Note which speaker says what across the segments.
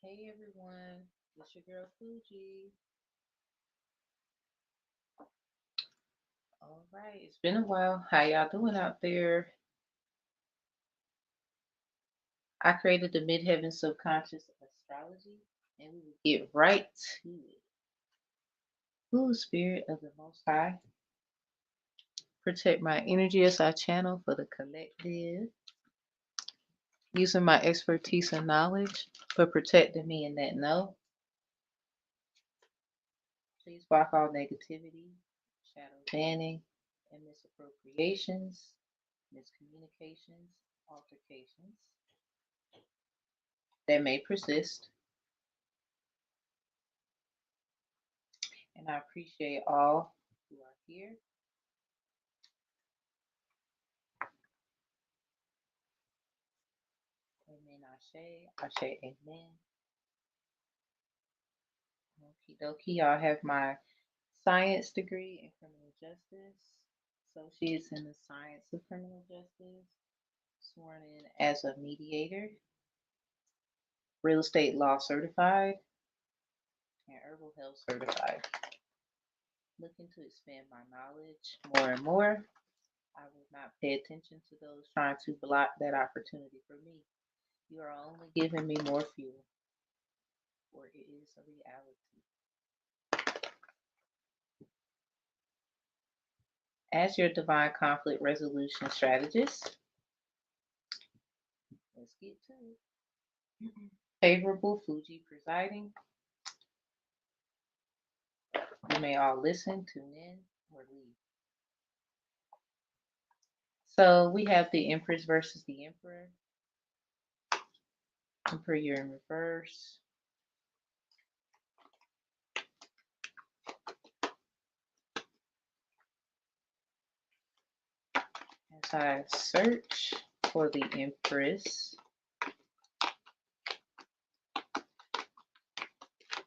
Speaker 1: Hey everyone, it's your girl Fuji. All right, it's been a while. How y'all doing out there? I created the Midheaven Subconscious Astrology, and we will get right to it. Ooh, Spirit of the Most High, protect my energy as I channel for the collective, using my expertise and knowledge for protecting me in that know. Please block all negativity, shadow banning, and misappropriations, miscommunications, altercations that may persist. And I appreciate all who are here. Amen. Ashe. Ashe. Amen. Okie dokie. Y'all have my science degree in criminal justice, associates in the science of criminal justice, sworn in as a mediator, real estate law certified, and herbal health certified. Looking to expand my knowledge more and more. I will not pay attention to those trying to block that opportunity for me. You are only giving me more fuel, for it is a reality. As your divine conflict resolution strategist, let's get to it. Favorable Fuji presiding. You may all listen, tune in, or leave. So we have the Empress versus the Emperor. Emperor, you're in reverse. As I search for the Empress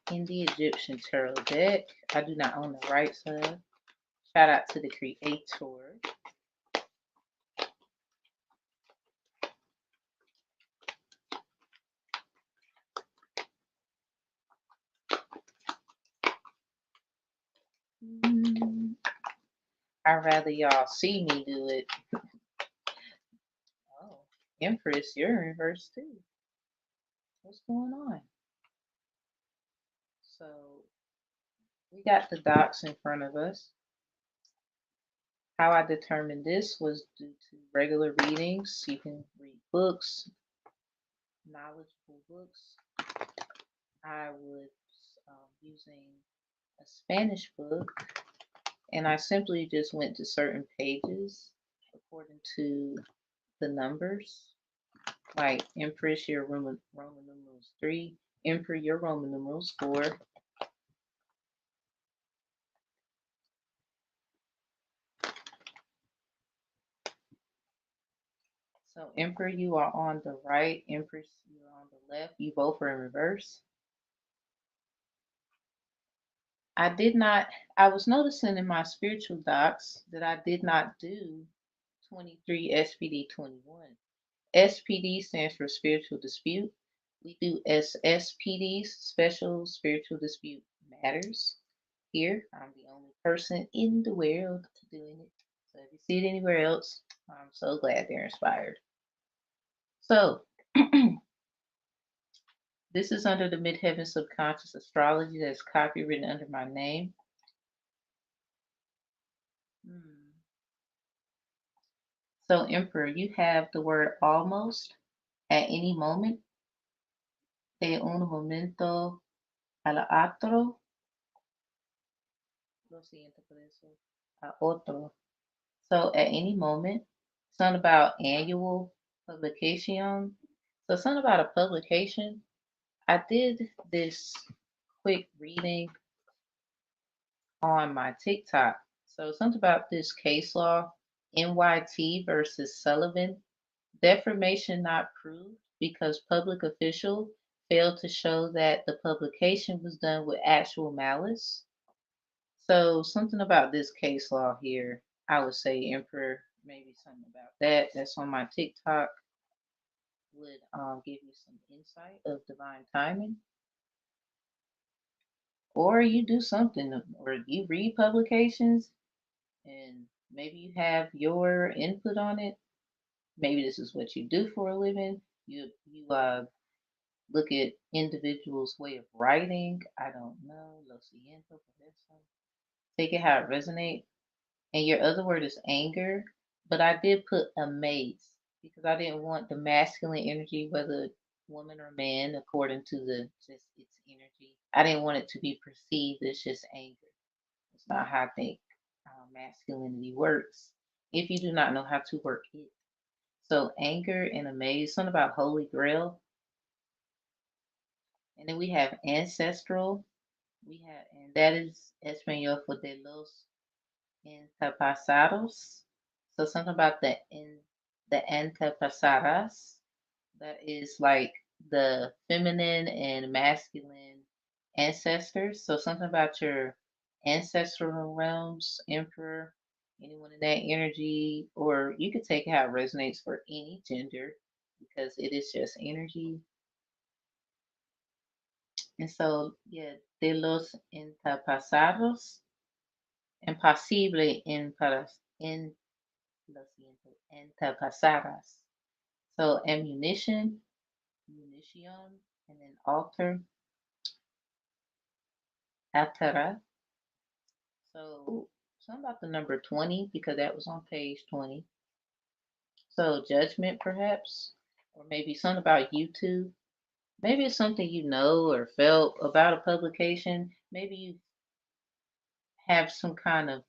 Speaker 1: in the Egyptian tarot deck, I do not own the rights of. Shout out to the creator. I'd rather y'all see me do it. Oh, Empress, you're in reverse too. What's going on? So we got the docs in front of us. How I determined this was due to regular readings. You can read books, knowledgeable books. I was using a Spanish book, and I simply just went to certain pages according to the numbers. Like Empress, your Roman numerals 3. Emperor, your Roman numerals 4. So Emperor, you are on the right. Empress, you're on the left. You both are in reverse. I was noticing in my spiritual docs that I did not do 23 SPD 21. SPD stands for spiritual dispute. We do SSPDs, special spiritual dispute matters. Here, I'm the only person in the world doing it. So if you see it anywhere else, I'm so glad they're inspired. So, this is under the Midheaven Subconscious Astrology that's copywritten under my name. So, Emperor, you have the word almost at any moment. De un momento al otro. Lo siento por eso. A otro. So, at any moment. Something about annual publication. So, something about a publication. I did this quick reading on my TikTok. So, something about this case law, NYT versus Sullivan, defamation not proved because public official failed to show that the publication was done with actual malice. So, something about this case law here, I would say Emperor, maybe something about that. That's on my TikTok. would give you some insight of divine timing, or you do something, or you read publications, and maybe you have your input on it. Maybe this is what you do for a living. You look at individuals' way of writing. I don't know. Lo siento por eso. Take it how it resonates. And your other word is anger, but I did put amaze because I didn't want the masculine energy, whether woman or man, according to the just its energy. I didn't want it to be perceived as just anger. It's not how I think masculinity works. If you do not know how to work it, so anger and amaze, something about Holy Grail, and then we have ancestral. We have, and that is Espanol for de los antepasados. So something about the antepasadas. That is like the feminine and masculine ancestors. So something about your ancestral realms, emperor, anyone in that energy, or you could take how it resonates for any gender because it is just energy. And so, yeah, de los antepasados, imposible in lo siento, antepasadas. So ammunition, munition, and then altar, altera. So something about the number 20 because that was on page 20. So judgment perhaps, or maybe something about YouTube. Maybe it's something you know or felt about a publication. Maybe you have some kind of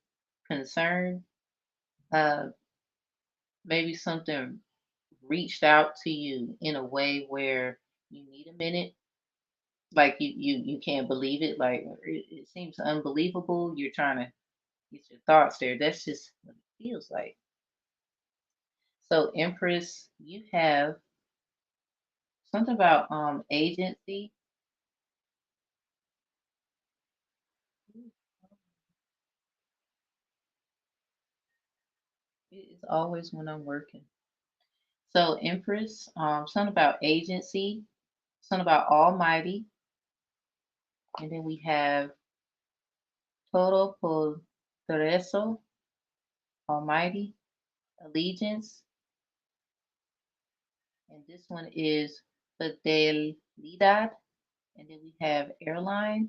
Speaker 1: concern. Uh, maybe something reached out to you in a way where you need a minute, like you can't believe it, like it seems unbelievable, you're trying to get your thoughts there. That's just what it feels like. So Empress, you have something about agency. It's always when I'm working. So Empress, something about agency, something about almighty, and then we have todo poderoso, almighty, allegiance, and this one is fidelidad, and then we have airline,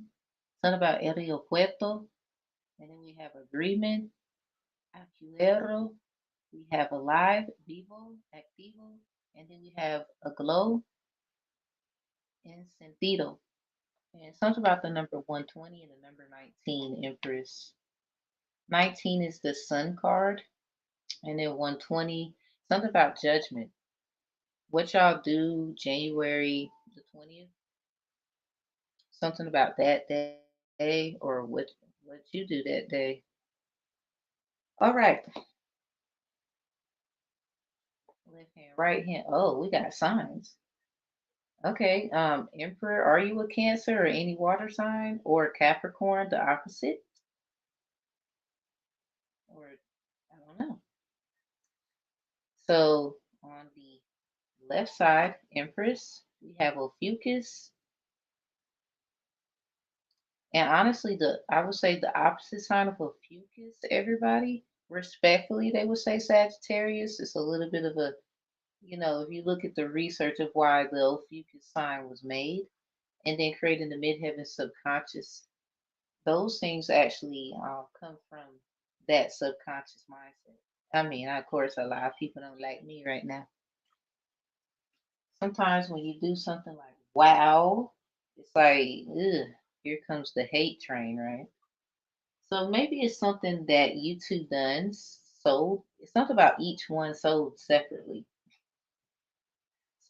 Speaker 1: something about aeropuerto, and then we have agreement, acuerdo, we have alive, vivo, activo, and then we have a glow, encendido. And something about the number 120 and the number 19, Empress. 19 is the sun card, and then 120, something about judgment. What y'all do January the 20th, something about that day, or what you do that day. All right, left hand, right hand. Oh, we got signs. Okay, Emperor, are you a Cancer or any water sign or Capricorn, the opposite? Or I don't know. So on the left side, Empress, we have Ophiuchus. And honestly, the I would say the opposite sign of Ophiuchus, everybody, respectfully, they would say Sagittarius. It's a little bit of a, if you look at the research of why the Ophiuchus sign was made and then creating the midheaven subconscious, those things actually come from that subconscious mindset. I mean, of course, a lot of people don't like me right now. Sometimes when you do something like wow, it's like, ugh, here comes the hate train, right? So maybe it's something that you two done sold. It's not about each one sold separately.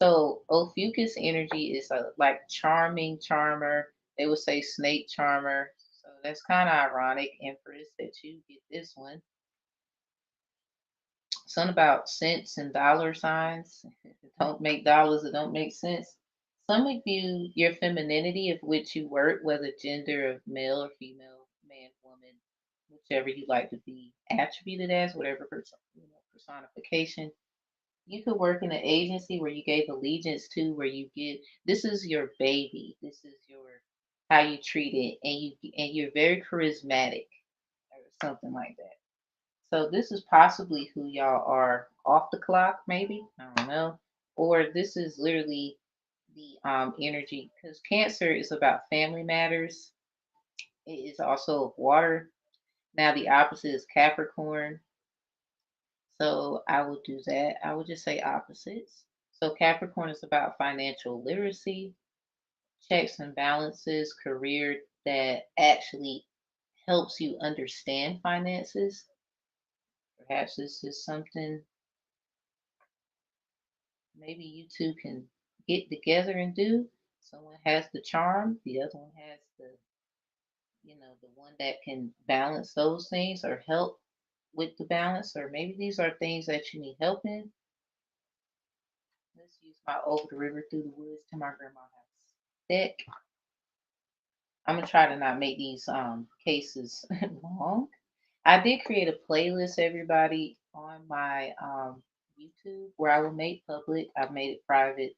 Speaker 1: So Ophiuchus energy is a like charming charmer. They would say snake charmer. So that's kind of ironic, Empress, that you get this one. Something about cents and dollar signs. If it don't make dollars, it don't make sense. Some of you, your femininity of which you work, whether gender of male or female, man, woman, whichever you like to be attributed as, whatever personification, You could work in an agency where you gave allegiance to, where you give, this is your baby. This is your, how you treat it, and you're very charismatic or something like that. So this is possibly who y'all are off the clock, maybe. I don't know. Or this is literally the energy, because Cancer is about family matters. It is also of water. Now the opposite is Capricorn. So I will do that. I would just say opposites. So Capricorn is about financial literacy, checks and balances, career that actually helps you understand finances. Perhaps this is something maybe you two can get together and do. Someone has the charm, the other one has the one that can balance those things or help with the balance, or maybe these are things that you need help in. Let's use my over the river through the woods to my grandma's house deck. I'm gonna try to not make these cases long. I did create a playlist, everybody, on my YouTube where I will make public. I've made it private.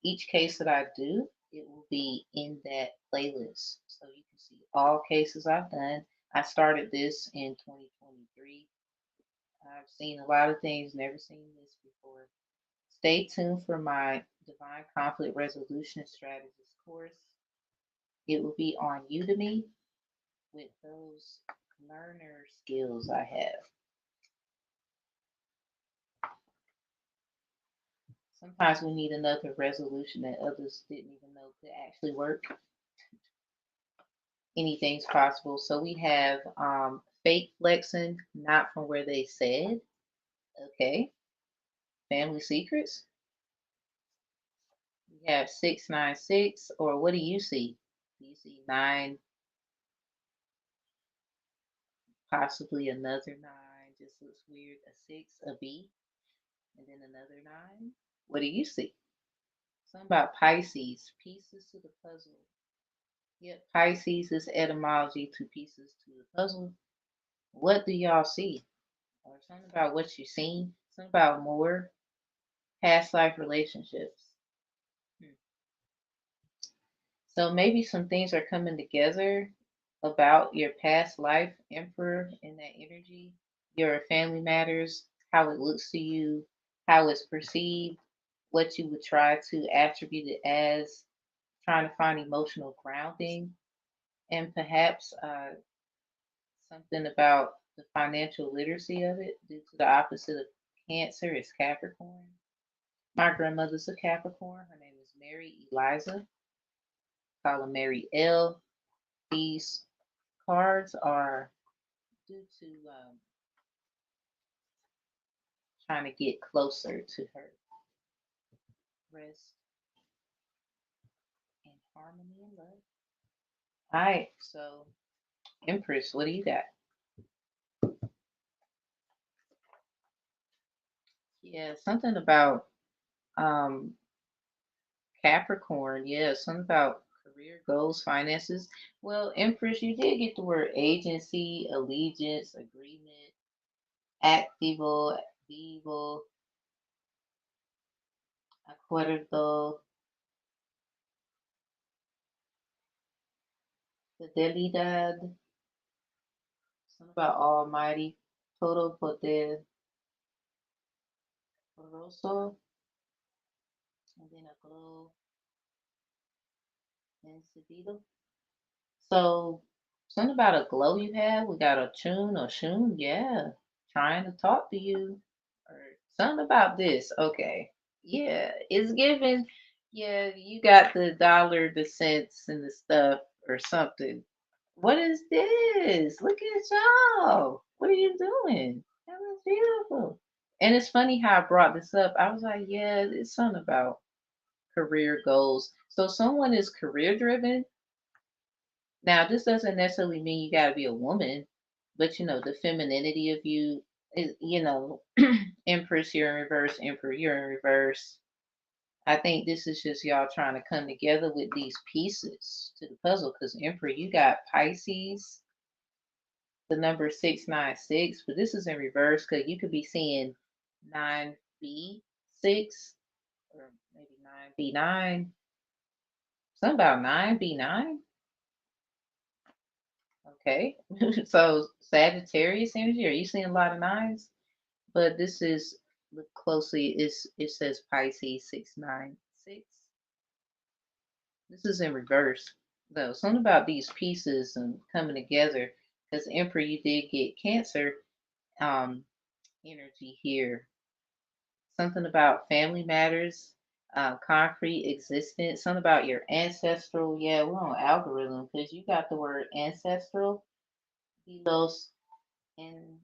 Speaker 1: Each case that I do, it will be in that playlist, so you can see all cases I've done. I started this in 2023. I've seen a lot of things, never seen this before. Stay tuned for my Divine Conflict Resolution Strategist course. It will be on Udemy with those learner skills I have. Sometimes we need another resolution that others didn't even know could actually work. Anything's possible. So we have fake flexing, not from where they said. Okay. Family secrets. We have 696, or what do you see? Do you see nine, possibly another nine? Just looks weird. A six, a B, and then another nine. What do you see? Something about Pisces, pieces to the puzzle. Yep, Pisces is etymology to pieces to the puzzle. What do y'all see? Or something about what you've seen? Something about more past life relationships. Hmm. So maybe some things are coming together about your past life, Emperor, in that energy, your family matters, how it looks to you, how it's perceived, what you would try to attribute it as, trying to find emotional grounding, and perhaps something about the financial literacy of it, due to the opposite of Cancer is Capricorn. My grandmother's a Capricorn. Her name is Mary Eliza. Call her Mary L. These cards are due to trying to get closer to her. Rest in harmony and love. All right, so Empress, what do you got? Yeah, something about um Capricorn. Yeah, something about career goals, finances. Well, Empress, you did get the word agency, allegiance, agreement, activo, vivo, acuerdo, fidelidad. Something about almighty, todo poder, poderoso, and then a glow, encendido. So, something about a glow you have. We got a tune or shun, yeah, trying to talk to you, or something about this. Okay, yeah, it's given. Yeah, you got the dollar, the cents, and the stuff, or something. What is this? Look at y'all. What are you doing? That was beautiful. And it's funny how I brought this up. I was like, yeah, it's something about career goals. So someone is career driven. Now, this doesn't necessarily mean you got to be a woman, but the femininity of you is, Empress, you're in reverse, Emperor, you're in reverse. I think this is just y'all trying to come together with these pieces to the puzzle, because Emperor, you got Pisces, the number 696, but this is in reverse because you could be seeing 9 B6 or maybe 9B9. Something about 9B9. Okay. So Sagittarius energy. Are you seeing a lot of nines? But this is, look closely, it says Pisces 696. This is in reverse though. Something about these pieces and coming together. Because Emperor, you did get Cancer energy here. Something about family matters, concrete existence, something about your ancestral. Yeah, we're on algorithm because you got the word ancestral, Los and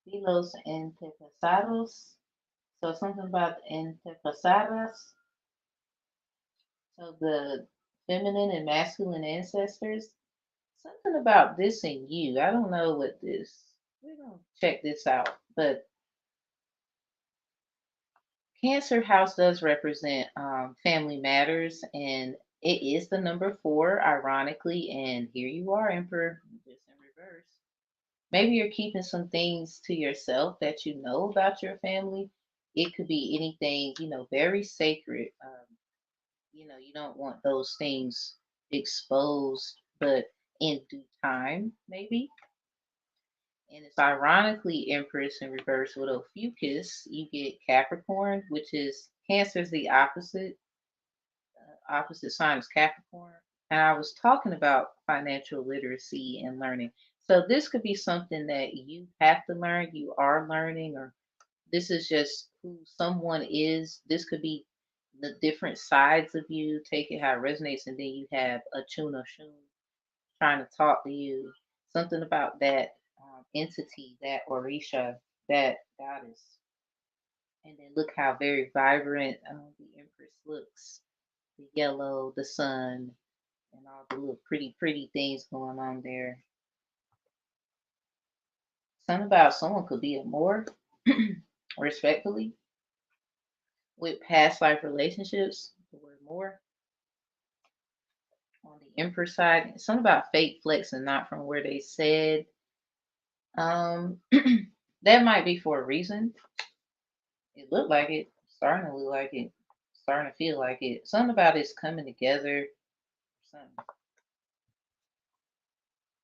Speaker 1: Los antepasados. So something about antepasadas. So the feminine and masculine ancestors. Something about this in you. I don't know what this. We're gonna check this out. But Cancer house does represent family matters, and it is the number 4, ironically. And here you are, Emperor, just in reverse. Maybe you're keeping some things to yourself that you know about your family. It could be anything, very sacred. You don't want those things exposed, but in due time, maybe. And it's ironically Empress in reverse with Ophiuchus. You get Capricorn, which is Cancer's the opposite sign is Capricorn. And I was talking about financial literacy and learning. So this could be something that you have to learn, you are learning, or this is just who someone is. This could be the different sides of you. Take it how it resonates, and then you have a Chuna Shun trying to talk to you. Something about that entity, that Orisha, that goddess. And then look how very vibrant the Empress looks. The yellow, the sun, and all the little pretty, pretty things going on there. Something about someone could be a more respectfully with past life relationships. The word more on the Empress side. Something about fate flexing, not from where they said. Um, that might be for a reason. It looked like it, starting to look like it, starting to feel like it. Something about it's coming together. Something.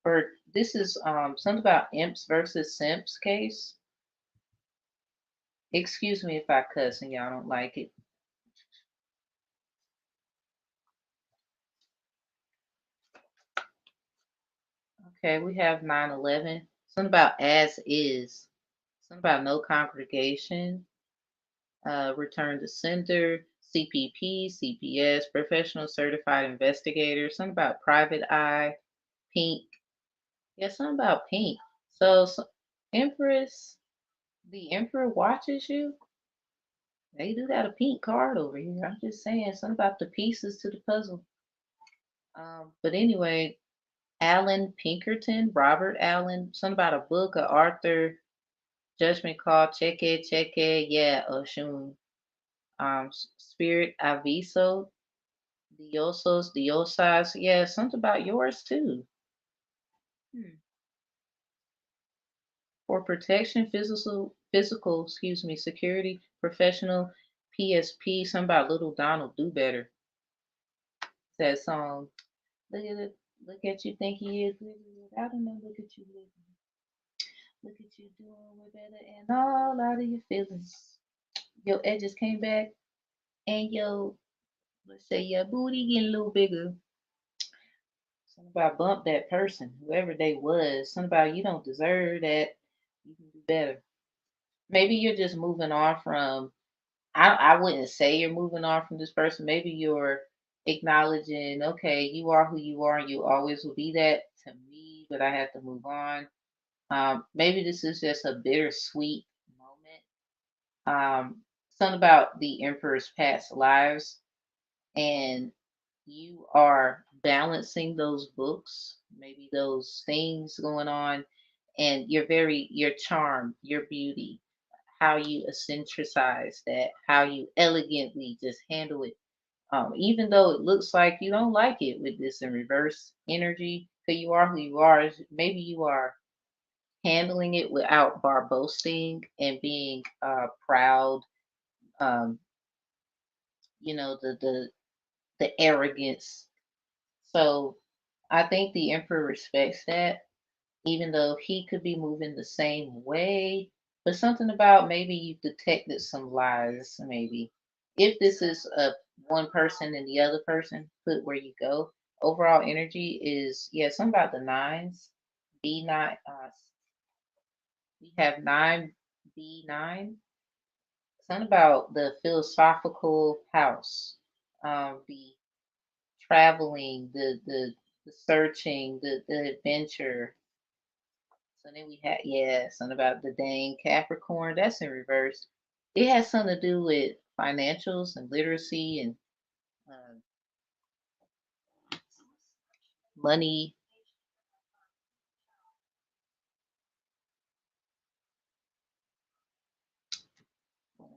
Speaker 1: Or this is something about imps versus simps case. Excuse me if I cuss and y'all don't like it. Okay, we have 9/11. Something about as is. Something about no congregation. Return to sender. CPP, CPS, professional certified investigator. Something about private eye. Pink. Yeah, something about pink. So Empress, the Emperor watches you. They do got a pink card over here. I'm just saying something about the pieces to the puzzle. But anyway, Alan Pinkerton, Robert Allen, something about a book, of Arthur, Judgment Call, check it, yeah, Oshun. Spirit Aviso, Diosos, Diosas, yeah, something about yours too. Hmm. For protection, excuse me, security, professional, PSP, something about little Donald do better. That song. Look at it, look at you think he is. I don't know, look at you living. Look at you doing way better and all out of your feelings. Your edges came back and your, let's say your booty getting a little bigger. Something about bump that person, whoever they was. Something about you don't deserve that. You can do better. Maybe you're just moving on from, I wouldn't say you're moving on from this person. Maybe you're acknowledging, okay, you are who you are and you always will be that to me, but I have to move on. Maybe this is just a bittersweet moment. Something about the emperor's past lives, and you are balancing those books, maybe those things going on, and your charm, your beauty, how you accentricize that, how you elegantly just handle it. Even though it looks like you don't like it with this in reverse energy, because you are who you are. Maybe you are handling it without barbosing and being proud. Um, the arrogance. So I think the emperor respects that, even though he could be moving the same way. But something about maybe you detected some lies, maybe. If this is a one person and the other person, put where you go. Overall energy is, yeah, something about the nines. B9, we have 9B9. Something about the philosophical house, the traveling, the searching, the adventure. So then we had, yeah, something about the dang Capricorn. That's in reverse. It has something to do with financials and literacy and uh, money.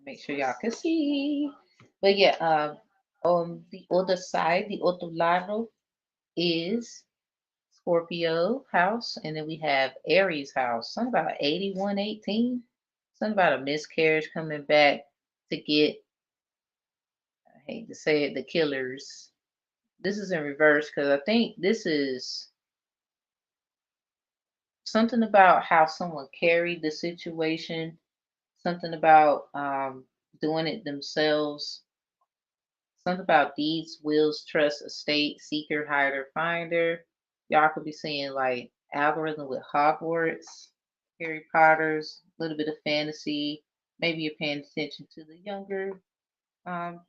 Speaker 1: Make sure y'all can see. But yeah, on the other side, the otro lado is Scorpio house, and then we have Aries house. Something about 8118. Something about a miscarriage coming back to get, I hate to say it, the killers. This is in reverse because I think this is something about how someone carried the situation, something about doing it themselves, something about deeds, wills, trust, estate, seeker, hider, finder. Y'all could be seeing like algorithm with Hogwarts, Harry Potter's, a little bit of fantasy. Maybe you're paying attention to the younger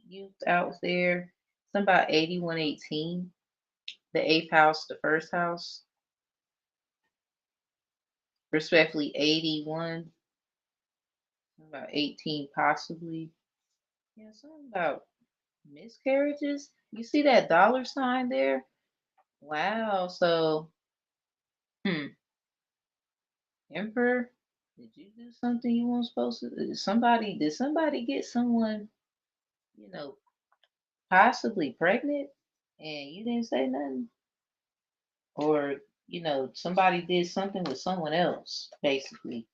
Speaker 1: youth out there. Something about 8118, the eighth house, the first house. Respectfully, 81, about 18 possibly. Yeah, something about miscarriages. You see that dollar sign there? Wow. So, hmm, Emperor, did you do something you weren't supposed to? Did somebody get someone, you know, possibly pregnant and you didn't say nothing? Or, somebody did something with someone else, basically.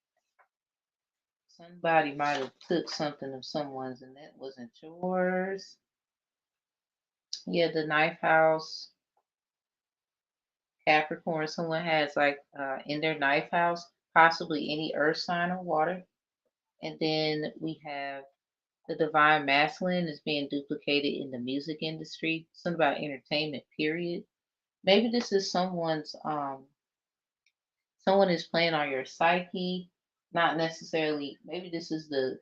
Speaker 1: Somebody might have took something of someone's and that wasn't yours. Yeah, the ninth house, Capricorn, someone has like in their ninth house, possibly any earth sign or water. And then we have the divine masculine is being duplicated in the music industry. Something about entertainment, period. Maybe this is someone is playing on your psyche, not necessarily, maybe this is the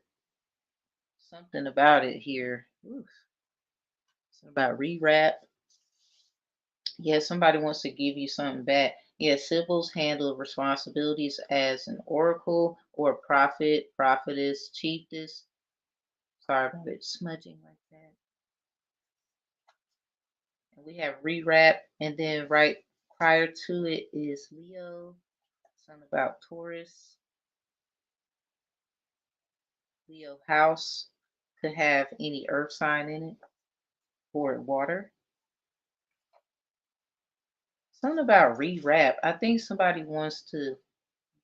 Speaker 1: something about it here. Oof. Something about rewrap. Yeah, somebody wants to give you something back. Yeah, sibyls handle responsibilities as an oracle or prophet, prophetess, chiefess. Sorry about it smudging like that. And we have rewrap, and then right prior to it is Leo. Something about Taurus. Leo house could have any earth sign in it or water. Something about rewrap. I think somebody wants to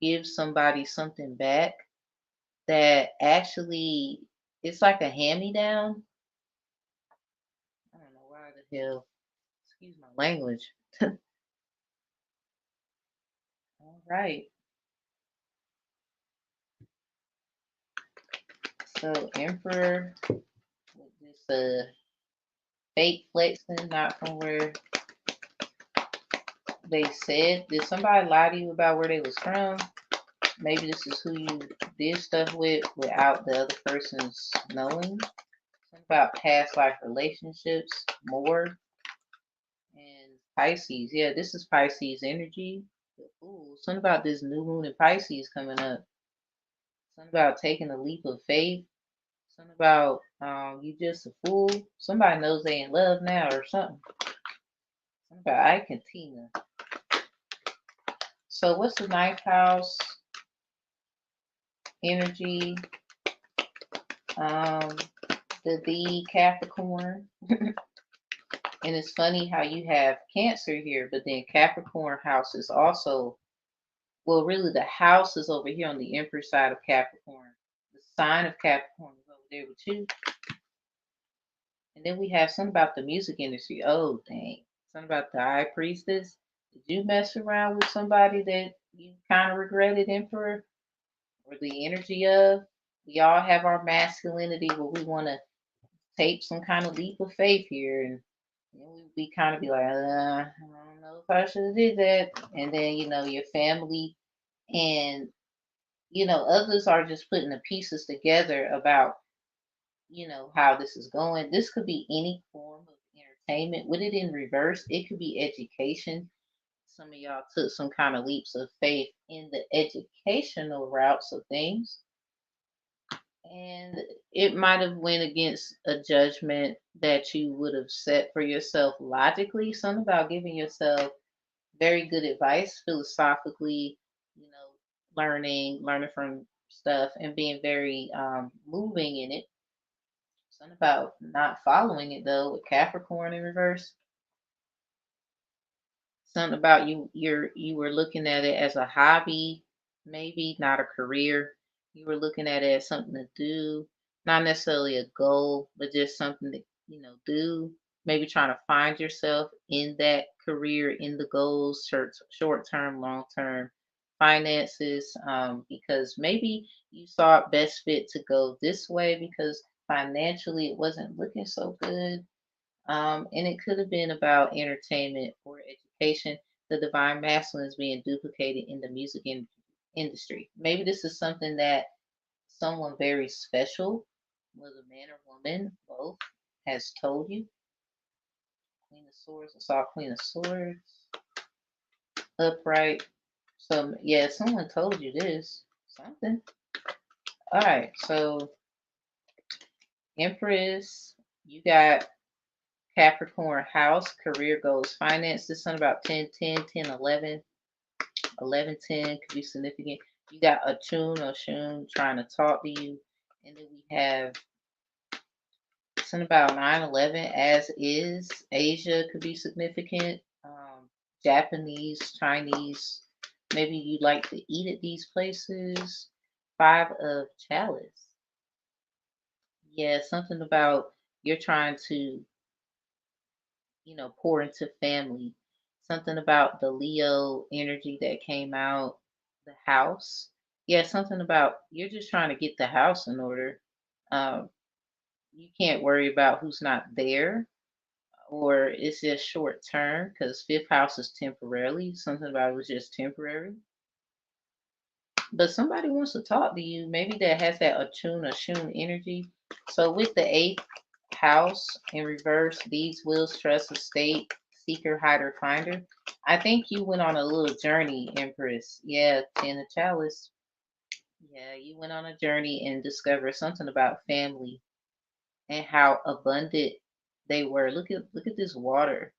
Speaker 1: give somebody something back that actually it's like a hand-me-down. I don't know why the hell. Excuse my language. All right. So Emperor with this fake flexing, not from where they said. Did somebody lie to you about where they was from? Maybe this is who you did stuff with without the other person's knowing. Something about past life relationships, more. And Pisces. Yeah, this is Pisces energy. Ooh, something about this new moon in Pisces coming up. Something about taking a leap of faith. Something about you just a fool. Somebody knows they in love now or something. Something about Ike and Tina. So what's the ninth house energy? Um, the Capricorn. And it's funny how you have Cancer here, but then Capricorn house is also Well, really, the house is over here on the Empress side of Capricorn. The sign of Capricorn is over there with you. And then we have something about the music industry. Oh, dang. Something about the high priestess. Did you mess around with somebody that you kind of regretted, Emperor? Or the energy of? We all have our masculinity where we want to take some kind of leap of faith here. And then we kind of be like, I don't know if I should have did that. And then, your family and, others are just putting the pieces together about how this is going. This could be any form of entertainment. With it in reverse, it could be education. Some of y'all took some kind of leaps of faith in the educational routes of things, and it might have went against a judgment that you would have set for yourself logically. Something about giving yourself very good advice philosophically, learning from stuff and being very moving in it. Something about not following it though with Capricorn in reverse. Something about you were looking at it as a hobby, maybe not a career. You were looking at it as something to do, not necessarily a goal, but just something to, do. Maybe trying to find yourself in that career, in the goals, short term, long term finances, because maybe you saw it best fit to go this way because financially it wasn't looking so good, and it could have been about entertainment or education. The divine masculine is being duplicated in the music industry. Maybe this is something that someone very special, whether man or woman, both, has told you. Queen of Swords, I saw Queen of Swords, upright. So, yeah, someone told you this. Something. All right, so Empress, you got Capricorn house, career goals, finance. This one about 10, 10, 10, 11. 11, 10 could be significant. You got a tune or Shun trying to talk to you. And then we have something about 9/11 as is. Asia could be significant. Japanese, Chinese. Maybe you like to eat at these places. Five of chalice. Yeah, something about you're trying to pour into family. Something about the Leo energy that came out, the house. Yeah, something about you're just trying to get the house in order. Um, you can't worry about who's not there, or it's just short term because fifth house is temporarily. Something about it was just temporary. But somebody wants to talk to you, maybe that has that attune or shun energy. So with the eighth house in reverse, these wills, trust, estate, seeker, hider, finder. I think you went on a little journey, Empress. Yeah, ten of chalice. Yeah, you went on a journey and discovered something about family and how abundant they were. Look at this water.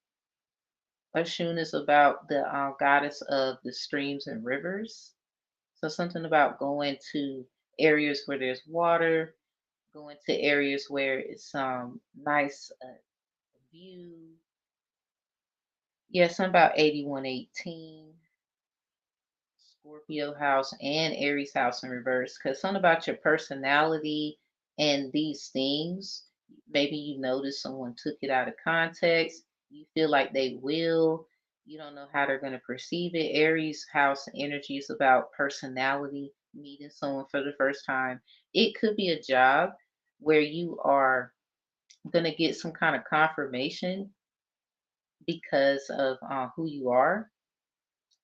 Speaker 1: Oshun is about the goddess of the streams and rivers. So something about going to areas where there's water, going to areas where it's nice view. Yeah, something about 8118, Scorpio house and Aries house in reverse. Because something about your personality and these things, maybe you notice someone took it out of context. You feel like they will. You don't know how they're going to perceive it. Aries house energy is about personality, meeting someone for the first time. It could be a job where you are going to get some kind of confirmation because of who you are.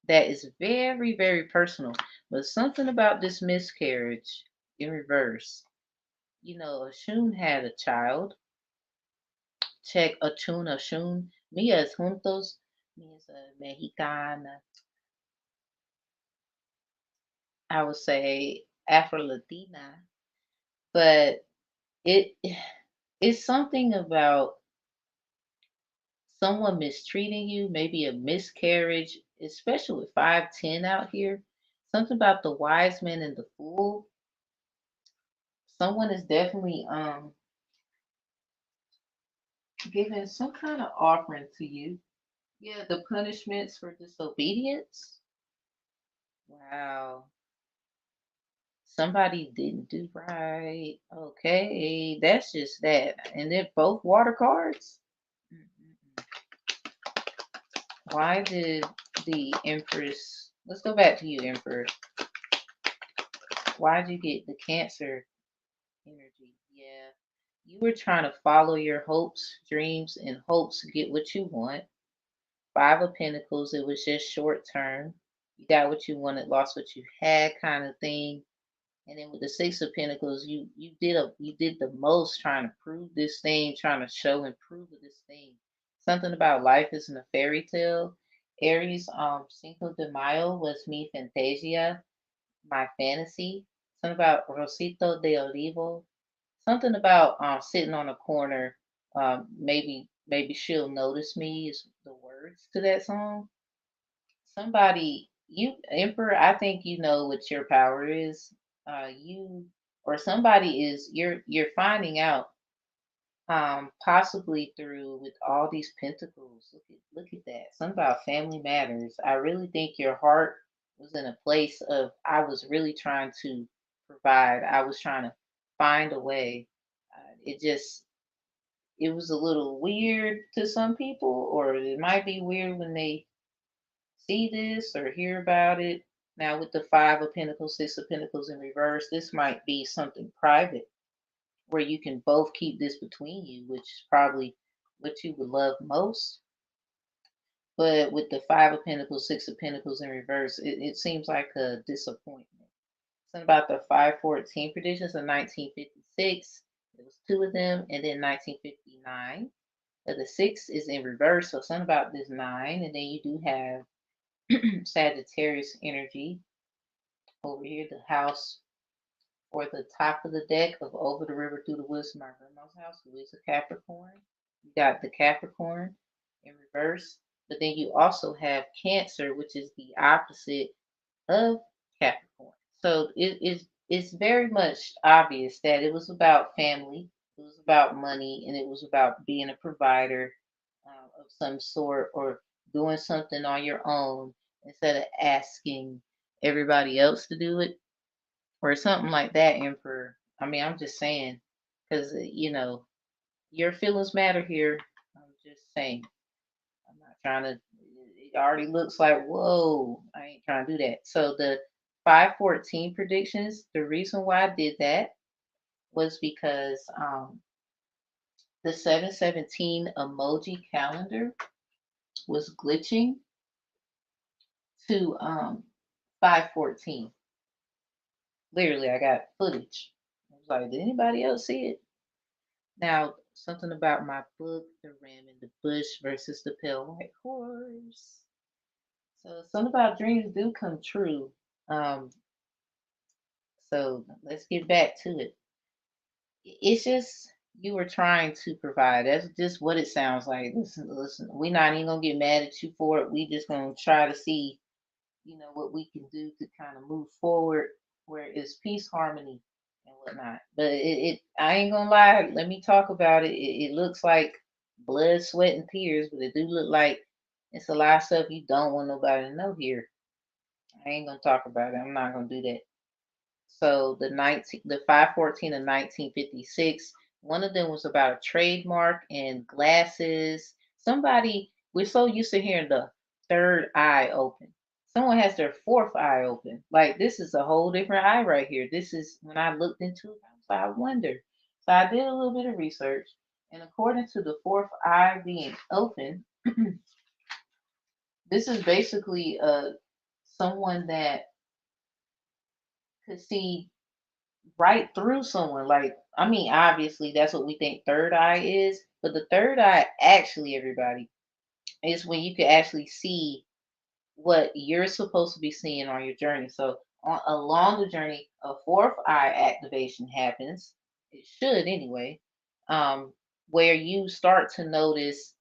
Speaker 1: That is very, very personal. But something about this miscarriage in reverse. Oshun had a child. Check Ochun, Oshun. Mia's juntos. Mia's a Mexicana. I would say Afro Latina. But it it's something about someone mistreating you, maybe a miscarriage, especially with 510 out here. Something about the wise man and the fool. Someone is definitely giving some kind of offering to you. Yeah, the punishments for disobedience. Wow. Somebody didn't do right. Okay, that's just that. And they're both water cards. Mm-mm-mm. Why did the Empress? Let's go back to you, Emperor. Why did you get the Cancer energy? Yeah, you were trying to follow your hopes, dreams, and hopes to get what you want. Five of Pentacles. It was just short term. You got what you wanted, lost what you had, kind of thing. And then with the Six of Pentacles, you did the most trying to prove this thing, trying to show and prove of this thing. Something about life isn't a fairy tale. Aries, Cinco de Mayo was mi fantasia, my fantasy. Something about Rosito de Olivo. Something about sitting on a corner. Maybe she'll notice me is the words to that song. Somebody, you Emperor, I think you know what your power is. You or somebody is you're finding out possibly through with all these pentacles. Look at that. Something about family matters. I really think your heart was in a place of I was really trying to provide. I was trying to find a way. It was a little weird to some people, or it might be weird when they see this or hear about it. Now, with the Five of Pentacles, Six of Pentacles in reverse, this might be something private where you can both keep this between you, which is probably what you would love most. But with the Five of Pentacles, Six of Pentacles in reverse, it seems like a disappointment. Something about the 514 predictions of 1956. There was two of them, and then 1959. The six is in reverse, so something about this nine, and then you do have Sagittarius energy over here, the house or the top of the deck of Over the River Through the Woods, my grandma's house, who is a Capricorn. You got the Capricorn in reverse, but then you also have Cancer, which is the opposite of Capricorn. So it's very much obvious that it was about family, it was about money, and it was about being a provider of some sort or doing something on your own instead of asking everybody else to do it or something like that, Emperor. I mean, I'm just saying because your feelings matter here. I'm just saying. I'm not trying to. It already looks like whoa. I ain't trying to do that. So the 514 predictions. The reason why I did that was because the 717 emoji calendar was glitching to 514. Literally, I got footage. I was like, did anybody else see it? Now, something about my book, The Ram in the Bush versus the Pale White Horse. So, something about dreams do come true. Um, so, let's get back to it. It's just you were trying to provide. That's just what it sounds like. Listen, we're not even gonna get mad at you for it. We just gonna try to see what we can do to kind of move forward where it's peace, harmony, and whatnot. But I ain't gonna lie. Let me talk about it. It looks like blood, sweat, and tears, but it do look like it's a lot of stuff you don't want nobody to know here. I ain't gonna talk about it. I'm not gonna do that. So the 514 of 1956, one of them was about a trademark and glasses. Somebody, we're so used to hearing the third eye open. Someone has their fourth eye open. Like this is a whole different eye right here. This is when I looked into it, I was like, I wonder. So I did a little bit of research, and according to the fourth eye being open, this is basically someone that could see right through someone. Like, I mean, obviously that's what we think third eye is, but the third eye actually, everybody, is when you can actually see what you're supposed to be seeing on your journey. So along the journey, a fourth eye activation happens. It should anyway, where you start to notice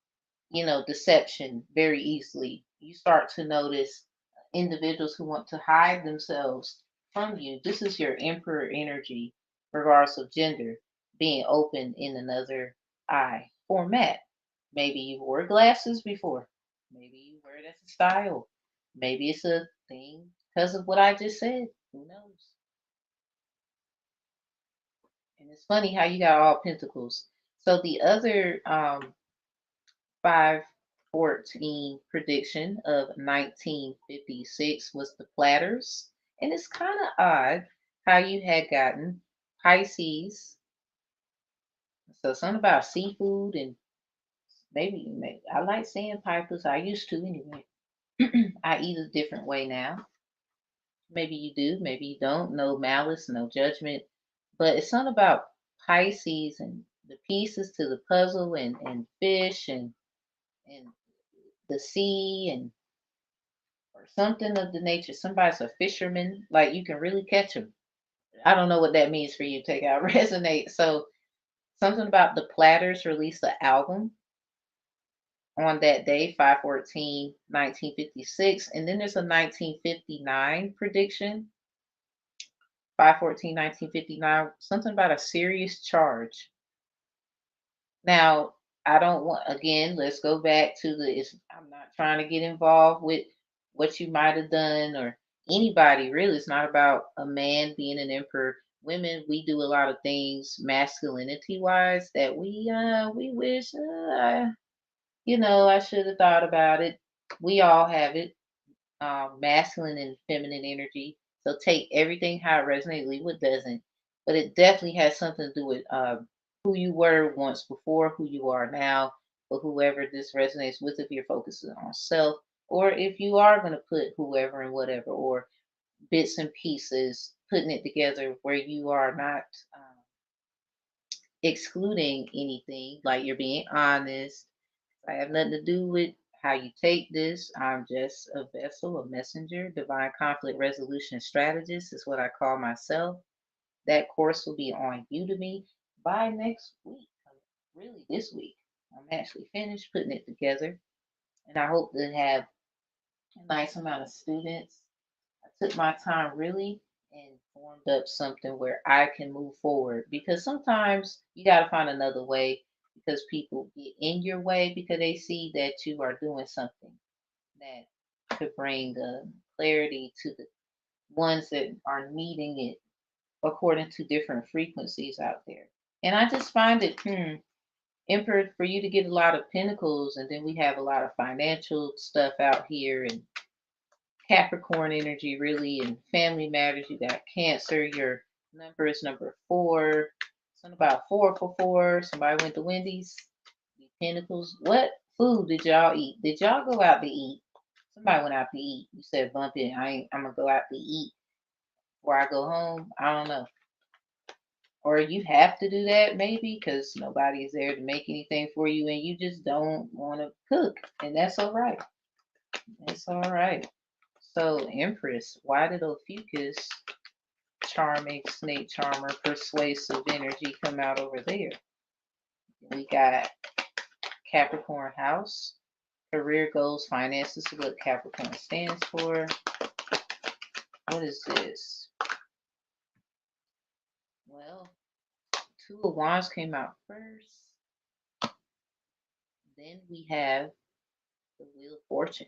Speaker 1: deception very easily. You start to notice individuals who want to hide themselves from you. This is your emperor energy, regardless of gender, being open in another eye format. Maybe you wore glasses before. Maybe you wear it as a style. Maybe it's a thing because of what I just said. Who knows? And it's funny how you got all pentacles. So the other 514 prediction of 1956 was the platters. And it's kind of odd how you had gotten Pisces. So something about seafood and maybe I like sandpipers. I used to anyway. I eat a different way now. Maybe you do, maybe you don't. No malice, no judgment. But it's something about Pisces and the pieces to the puzzle and fish and the sea and or something of the nature. Somebody's a fisherman, like you can really catch them. I don't know what that means for you. Take out resonate. So something about the Platters released an album on that day, 514, 1956. And then there's a 1959 prediction, 514, 1959, something about a serious charge. Now, I don't want, again, let's go back to I'm not trying to get involved with what you might have done or anybody really. It's not about a man being an emperor. Women, we do a lot of things masculinity wise that we wish, I should have thought about it. We all have it, masculine and feminine energy. So take everything how it resonates, leave what doesn't. But it definitely has something to do with who you were once before, who you are now, for whoever this resonates with, if you're focusing on self, or if you are going to put whoever and whatever, or bits and pieces, putting it together where you are not excluding anything, like you're being honest. I have nothing to do with how you take this. I'm just a vessel, a messenger, divine conflict resolution strategist is what I call myself. That course will be on Udemy by next week. Really, this week. I'm actually finished putting it together, and I hope to have a nice amount of students. I took my time really and formed up something where I can move forward, because sometimes you got to find another way because people get in your way because they see that you are doing something that could bring clarity to the ones that are needing it according to different frequencies out there. And I just find it, Emperor, for you to get a lot of pentacles, and then we have a lot of financial stuff out here and Capricorn energy, really, and family matters. You got Cancer. Your number is number 4. Something about 4 for 4. Somebody went to Wendy's. The Pentacles. What food did y'all eat? Did y'all go out to eat? Somebody went out to eat. You said bump it. I'm gonna go out to eat before I go home. I don't know. Or you have to do that maybe because nobody's there to make anything for you and you just don't want to cook. And that's all right. That's all right. So, Empress, why did Ophiuchus, charming snake charmer, persuasive energy come out over there? We got Capricorn house, career goals, finances, what Capricorn stands for. What is this? Well, Two of Wands came out first. Then we have the Wheel of Fortune.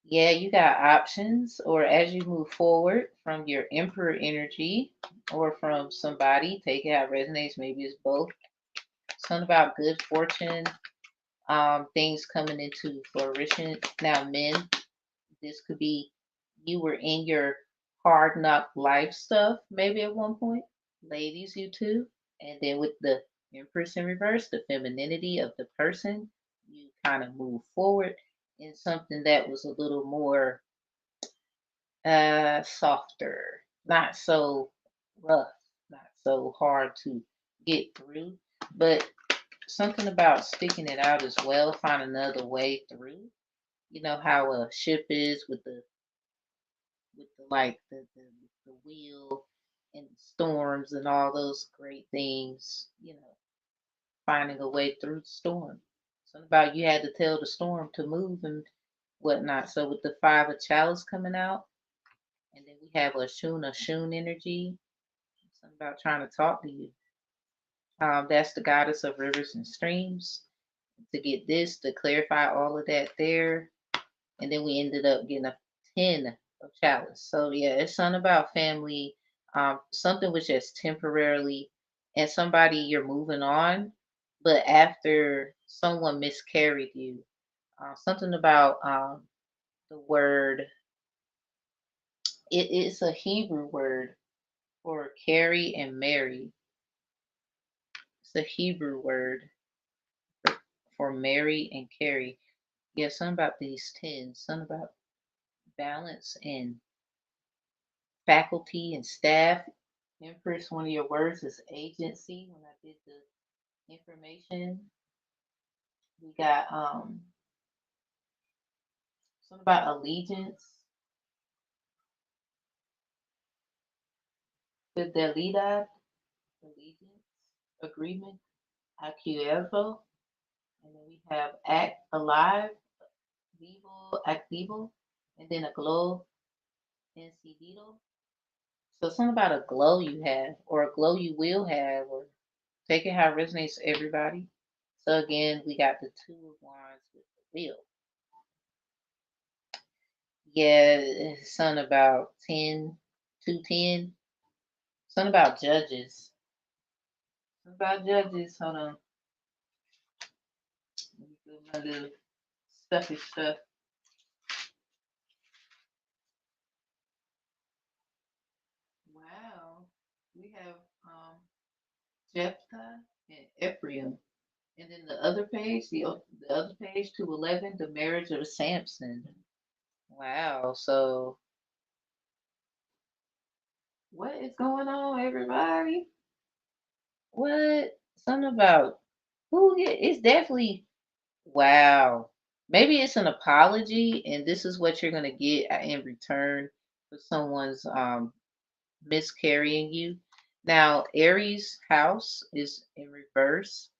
Speaker 1: Yeah, you got options, or as you move forward from your Emperor energy or from somebody, take it how it resonates. Maybe it's both. Something about good fortune, things coming into fruition. Now, men, this could be you were in your hard knock life stuff, maybe at one point. Ladies, you too. And then with the Empress in reverse, the femininity of the person, you kind of move forward in something that was a little more softer, not so rough, not so hard to get through, but something about sticking it out as well, find another way through. You know how a ship is with the like the wheel and storms and all those great things, finding a way through the storm. Something about you had to tell the storm to move and whatnot. So with the 5 of chalice coming out, and then we have a Shun energy. Something about trying to talk to you. That's the goddess of rivers and streams. To get this, to clarify all of that there. And then we ended up getting a 10 chalice. So yeah, it's something about family, something which is temporarily, and somebody you're moving on, but after someone miscarried you, something about the word. It is a Hebrew word for carry and marry. It's a Hebrew word for marry and carry. Yeah, something about these tens, something about balance and faculty and staff. Empress, one of your words is agency. When I did the information, we got something about allegiance, fidelidad, allegiance, agreement, acuerdo, and then we have act alive, vivo, activo, and then a glow, incidido. So something about a glow you have, or a glow you will have, or take it how it resonates to everybody. So again, we got the two of wands with the wheel. Yeah, it's something about 10, 210. Something about judges. Something about judges. Hold on. Let me do my little stuffy stuff. Wow. We have Jephthah and Ephraim. And then the other page, the other page, 211, the marriage of Samson. Wow. So what is going on, everybody? What? Something about who? It's definitely wow. Maybe it's an apology, and this is what you're gonna get in return for someone's miscarrying you. Now, Aries house is in reverse,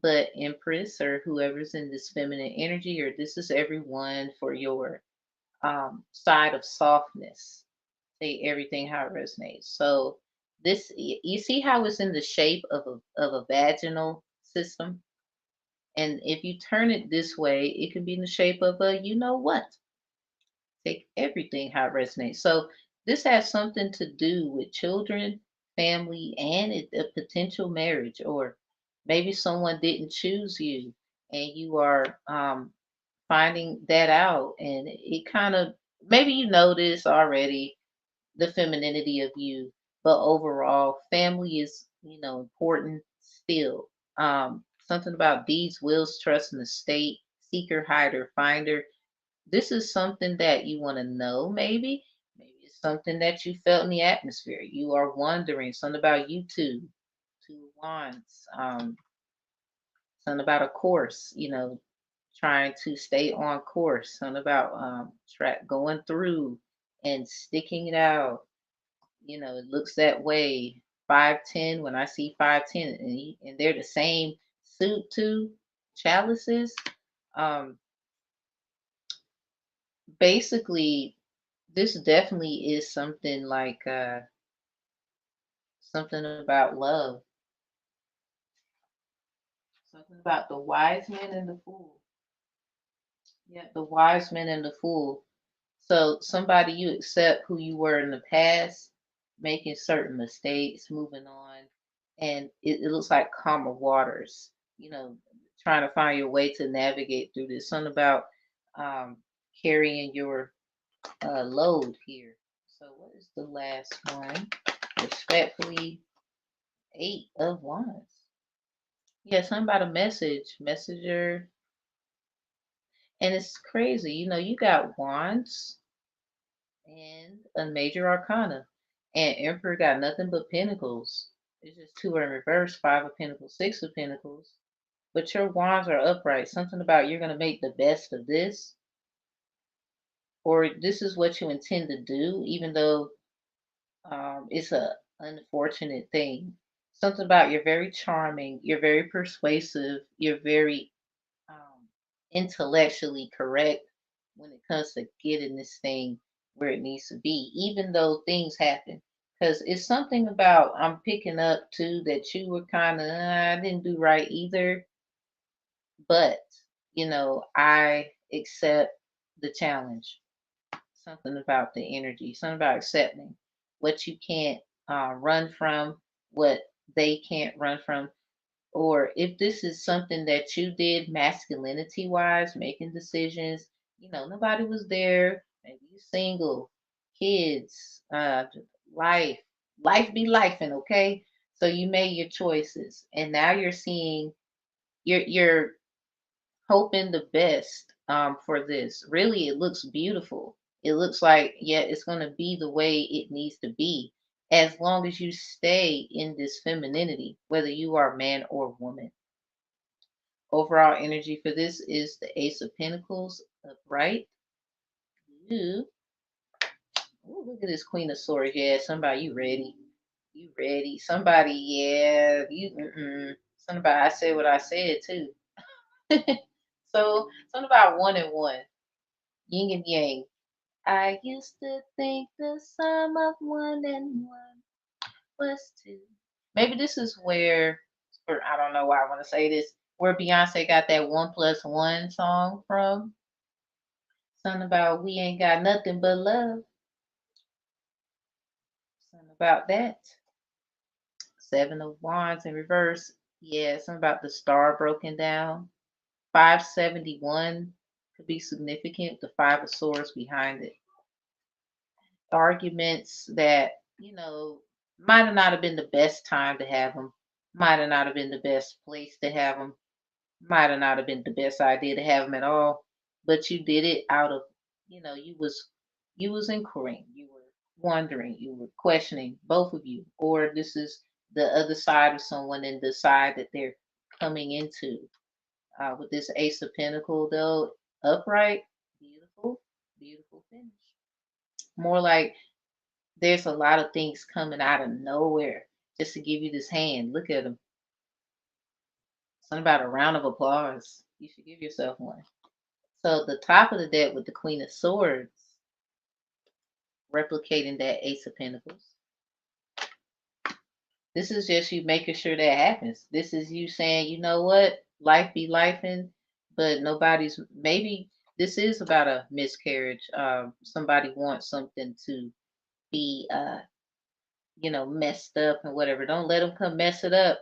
Speaker 1: but Empress or whoever's in this feminine energy, or this is everyone for your side of softness. Say everything how it resonates. So this you see how it's in the shape of a vaginal system, and if you turn it this way, it can be in the shape of a you know what. Take everything how it resonates. So this has something to do with children, family, and a potential marriage, or maybe someone didn't choose you, and you are finding that out, and it kind of maybe you know this already, the femininity of you, but overall, family is important still. Something about deeds, wills, trust, and estate, seeker, hider, finder, this is something that you want to know, maybe. Maybe it's something that you felt in the atmosphere. You are wondering, something about you two wands, something about a course, trying to stay on course, something about track going through and sticking it out. It looks that way. 510, when I see 510 and they're the same suit too, chalices. Um, Basically, this definitely is something like something about love, something about the wise man and the fool. Yeah, the wise man and the fool. So somebody you accept who you were in the past, making certain mistakes, moving on, and it looks like calmer waters. Trying to find your way to navigate through this. Something about um, carrying your load here. So what is the last one? Respectfully, Eight of Wands. Yeah, something about a message, messenger, and it's crazy. You got Wands and a major arcana, and Emperor got nothing but Pentacles. It's just two are in reverse, Five of Pentacles, Six of Pentacles. But your wands are upright. Something about you're gonna make the best of this, or this is what you intend to do, even though it's a unfortunate thing. Something about you're very charming, you're very persuasive, you're very intellectually correct when it comes to getting this thing where it needs to be, even though things happen. Because it's something about I'm picking up too that you were kind of I didn't do right either, but I accept the challenge. something about the energy, something about accepting what you can't run from, what they can't run from, or if this is something that you did masculinity wise, making decisions, nobody was there, maybe you single, kids, life, life be lifing, okay? So you made your choices, and now you're seeing, you're hoping the best for this. Really, it looks beautiful. It looks like, yeah, it's going to be the way it needs to be, as long as you stay in this femininity, whether you are man or woman. Overall energy for this is the Ace of Pentacles upright. Ooh, ooh, look at this Queen of Swords. Yeah, somebody, you ready? You ready? Somebody, yeah, you. Somebody, I said what I said too. So, something about one and one, yin and yang. I used to think the sum of one and one was two. Maybe this is where, or I don't know why I want to say this, where Beyonce got that 1+1 song from. Something about we ain't got nothing but love. Something about that. Seven of Wands in reverse. Yeah, something about the star broken down. 571 could be significant. The Five of Swords behind it. Arguments that, might have not have been the best time to have them. Might have not have been the best place to have them. Might have not have been the best idea to have them at all, but you did it out of, you was inquiring, you were wondering, you were questioning, both of you, or this is the other side of someone and the side that they're coming into. With this Ace of Pentacle though, upright, beautiful, beautiful finish. More like there's a lot of things coming out of nowhere just to give you this hand. Look at them. Something about a round of applause. You should give yourself one. So the top of the deck with the Queen of Swords, replicating that Ace of Pentacles. This is just you making sure that happens. This is you saying, you know what, life be lifing, but nobody's. Maybe this is about a miscarriage. Somebody wants something to be, messed up and whatever. Don't let them come mess it up.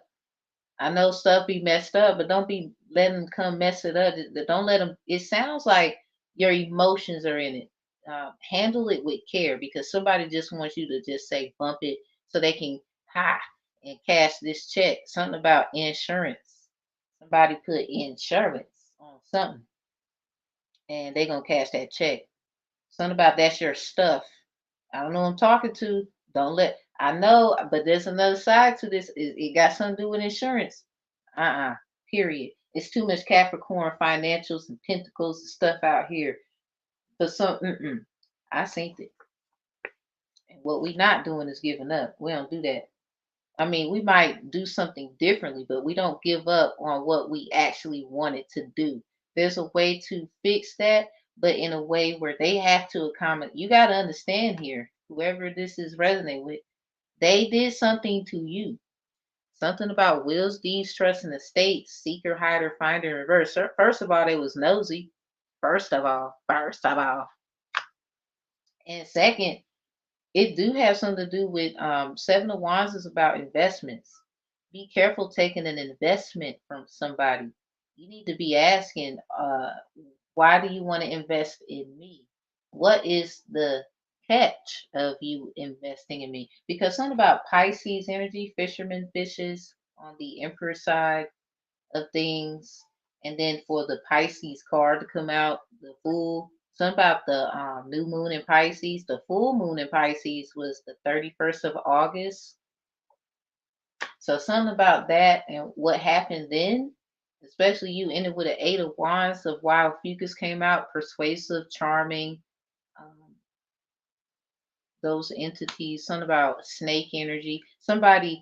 Speaker 1: I know stuff be messed up, but don't be letting them come mess it up. Don't let them. It sounds like your emotions are in it. Handle it with care, because somebody just wants you to just say bump it so they can ha and cash this check. Something about insurance. Somebody put insurance on something and they gonna cash that check. Something about that's your stuff. I don't know who I'm talking to. Don't let. I know, but there's another side to this. It got something to do with insurance. Period. It's too much Capricorn financials and pentacles and stuff out here. But some, I seen it. And what we not doing is giving up. We don't do that. I mean, we might do something differently, but we don't give up on what we actually wanted to do. There's a way to fix that, but in a way where they have to accommodate. You got to understand here, whoever this is resonating with, they did something to you. Something about wills, deeds, trust, and estates, seeker, hider, finder, in reverse. First of all, they was nosy. First of all. And second, it do have something to do with Seven of Wands is about investments. Be careful taking an investment from somebody. You need to be asking, why do you want to invest in me? What is the catch of you investing in me? Because something about Pisces energy, fisherman fishes on the Emperor side of things. And then for the Pisces card to come out, the Fool. Something about the new moon in Pisces. The full moon in Pisces was the 31st of August. So something about that and what happened then, especially you ended with an Eight of Wands of Wild Fucus came out, persuasive, charming. Um, those entities, something about snake energy. Somebody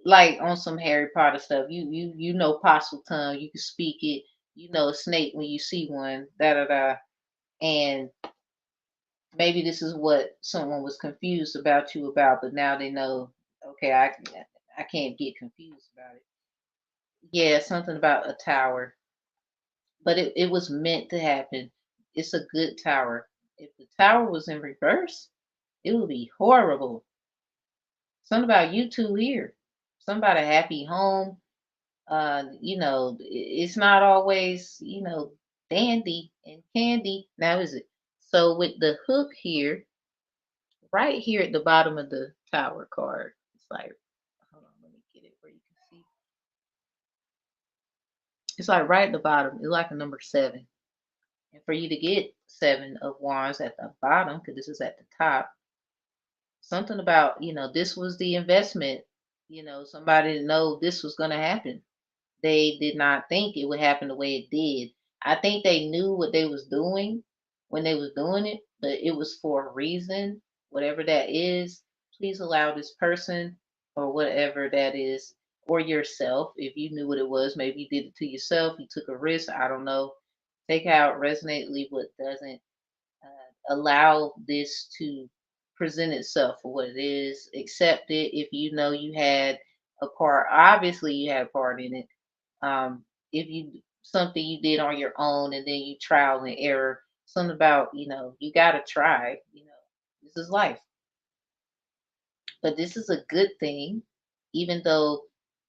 Speaker 1: like on some Harry Potter stuff. You know possible tongue. You can speak it. You know a snake when you see one. Da da da. And maybe this is what someone was confused about you about, but now they know. Okay, I can't get confused about it. Yeah, something about a tower, but it was meant to happen. It's a good tower. If the tower was in reverse, it would be horrible. Something about you two here. Something about a happy home. It's not always, dandy and candy. Now is it? So with the hook here, right here at the bottom of the tower card, it's like, hold on, let me get it where you can see. It's like right at the bottom. It's like a number 7. And for you to get 7 of wands at the bottom, because this is at the top, something about, this was the investment. Somebody didn't know this was going to happen. They did not think it would happen the way it did. I think they knew what they was doing when they was doing it, but it was for a reason, whatever that is. Please allow this person or whatever that is, or yourself, if you knew what it was, maybe you did it to yourself, you took a risk, I don't know. Take out, resonate, leave what doesn't. Allow this to present itself for what it is. Accept it. If you know you had a part, obviously you had a part in it. If you something you did on your own and then you trial and error, something about you gotta try. This is life, but this is a good thing, even though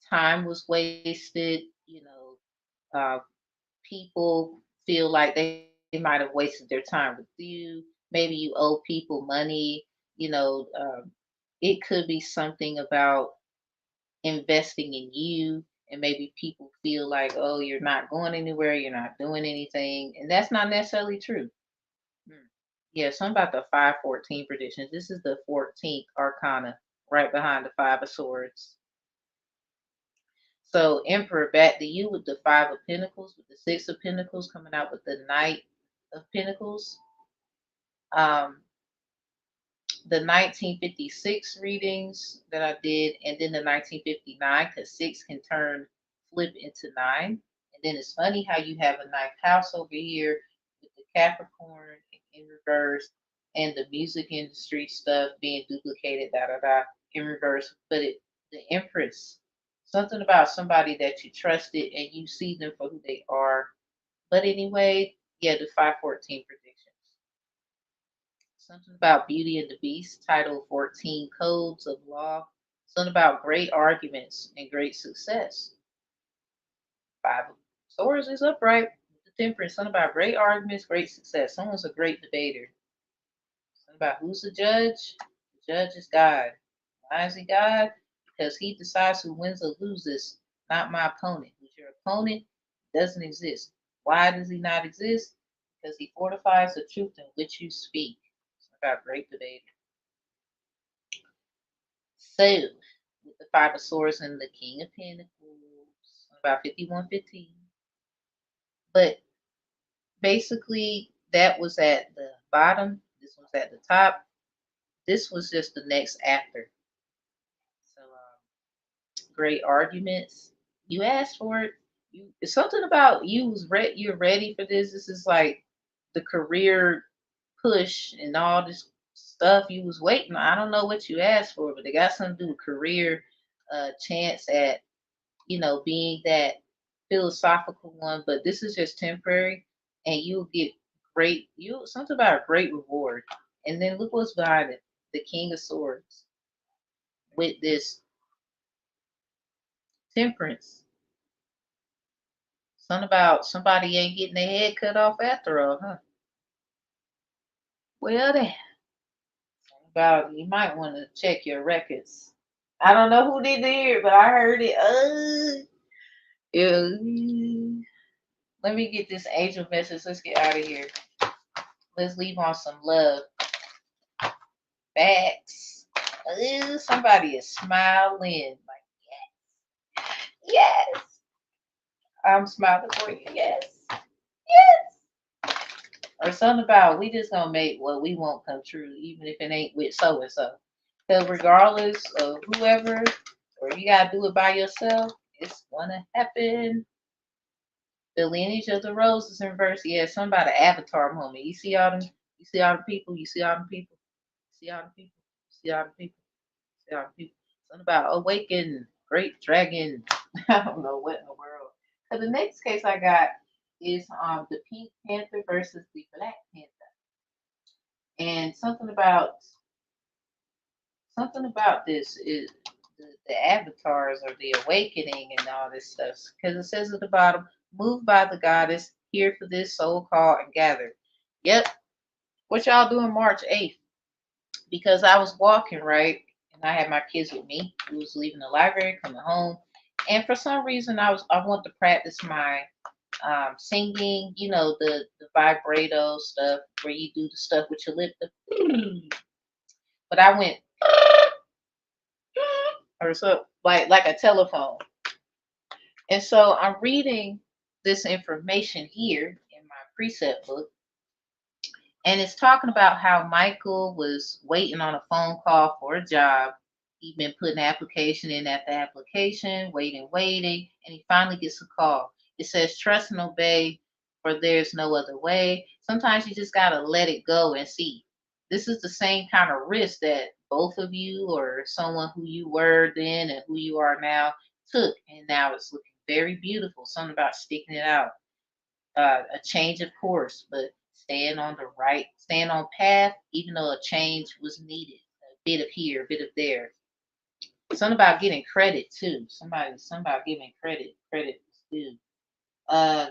Speaker 1: time was wasted. Uh, People feel like they might have wasted their time with you. Maybe you owe people money. It could be something about investing in you, and maybe people feel like, oh, you're not going anywhere, you're not doing anything, and that's not necessarily true. Hmm. Yeah, something about the 514 predictions. This is the 14th arcana, right behind the 5 of swords. So Emperor, back to you with the 5 of Pentacles, with the 6 of Pentacles coming out with the Knight of Pentacles. Um, the 1956 readings that I did, and then the 1959, because 6 can flip into 9. And then it's funny how you have a 9th house over here with the Capricorn in reverse and the music industry stuff being duplicated, da da da, in reverse. But the Empress, something about somebody that you trusted and you see them for who they are. But anyway, yeah, the 514 predictions. Something about Beauty and the Beast, title 14 Codes of Law. Something about great arguments and great success. 5 of Swords is upright. The Temperance, something about great arguments, great success. Someone's a great debater. Something about who's the judge? The judge is God. Why is he God? Because he decides who wins or loses, not my opponent. Who's your opponent? Doesn't exist. Why does he not exist? Because he fortifies the truth in which you speak. Something about great debater. So, with the 5 of Swords and the King of Pentacles, about 5115. But basically, that was at the bottom. This was at the top. This was just the next after. So, great arguments. You asked for it. It's something about you was you're ready for this. This is like the career push and all this stuff you was waiting on. I don't know what you asked for, but they got something to do with career, chance at being that philosophical one, but this is just temporary, and you'll get you something about a great reward. And then look what's behind it: the King of Swords with this Temperance. Something about somebody ain't getting their head cut off after all, huh? Well, then, about you might want to check your records. I don't know who did hear, but I heard it. Let me get this angel message. Let's get out of here. Let's leave on some love. Facts. Somebody is smiling. Like, yes. I'm smiling for you. Yes. Yes. Or something about we just gonna make what we want come true, even if it ain't with so and so. Because regardless of whoever, or you gotta do it by yourself, it's gonna happen. The lineage of the roses in reverse. Yeah, something about an avatar moment. You see all them. You see all the people. You see all the people. You see all the people. You see all the people. You see all the people. Something about awaken, great dragon. I don't know what in the world. So the next case I got is the Pink Panther versus the Black Panther. And something about this is the avatars or the awakening and all this stuff. Because it says at the bottom, moved by the goddess, here for this soul call and gathered. Yep. What y'all doing March 8th? Because I was walking, right? And I had my kids with me. We was leaving the library, coming home. And for some reason I want to practice my singing, the vibrato stuff where you do the stuff with your lip. But I went or so like a telephone. And so I'm reading this information here in my precept book, and it's talking about how Michael was waiting on a phone call for a job. He'd been putting application in after application, waiting, and he finally gets a call. It says trust and obey, for there's no other way. Sometimes you just gotta let it go and see. This is the same kind of risk that both of you or someone who you were then and who you are now took, and now it's looking very beautiful. Something about sticking it out, a change of course, but staying on path, even though a change was needed. A bit of here, a bit of there. Something about getting credit too. Something about giving credit. Credit is due. Uh,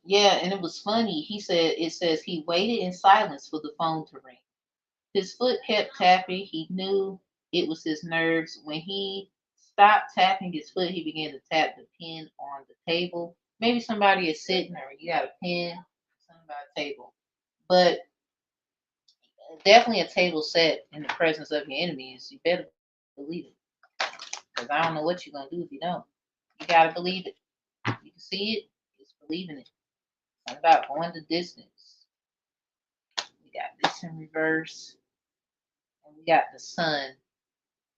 Speaker 1: yeah, and it was funny. It says he waited in silence for the phone to ring. His foot kept tapping. He knew it was his nerves. When he stopped tapping his foot, he began to tap the pen on the table. Maybe somebody is sitting or you got a pen, something about a table. But definitely a table set in the presence of your enemies. You better believe it. Because I don't know what you're going to do if you don't. You got to believe it. You can see it, just believe in it. It's not about going the distance. We got this in reverse. And we got the sun.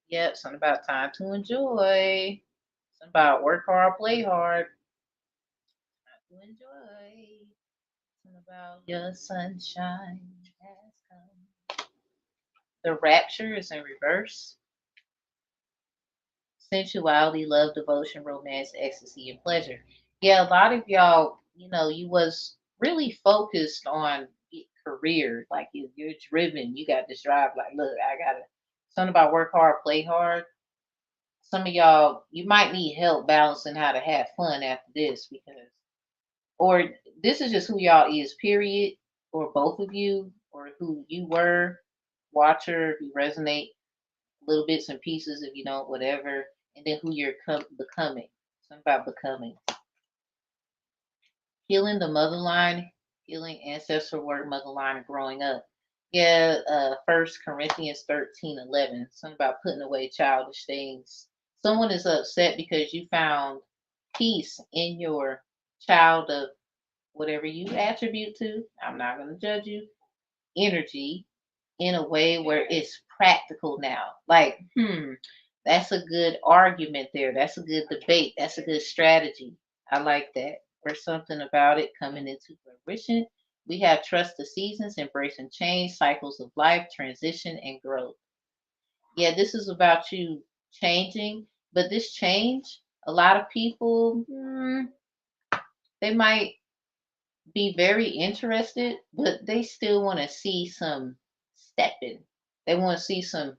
Speaker 1: Yep, something about time to enjoy. Something about work hard, play hard. Time to enjoy. Something about your sunshine has come. The rapture is in reverse. Sensuality, love, devotion, romance, ecstasy, and pleasure. Yeah, a lot of y'all, you was really focused on career. Like you're driven. You got this drive. Like, look, I gotta. Something about work hard, play hard. Some of y'all, you might need help balancing how to have fun after this or this is just who y'all is, period, or both of you, or who you were, watcher, if you resonate, little bits and pieces, if you don't, whatever, and then who you're becoming. Something about becoming. Healing the motherline, healing ancestral work, motherline, and growing up. Yeah, 1 Corinthians 13:11. Something about putting away childish things. Someone is upset because you found peace in your child of whatever you attribute to. I'm not going to judge you. Energy in a way where it's practical now. Like, that's a good argument there. That's a good debate. That's a good strategy. I like that. Or something about it coming into fruition. We have trust the seasons, embracing change, cycles of life, transition, and growth. Yeah, this is about you changing, but this change, a lot of people, they might be very interested, but they still want to see some stepping. They want to see some,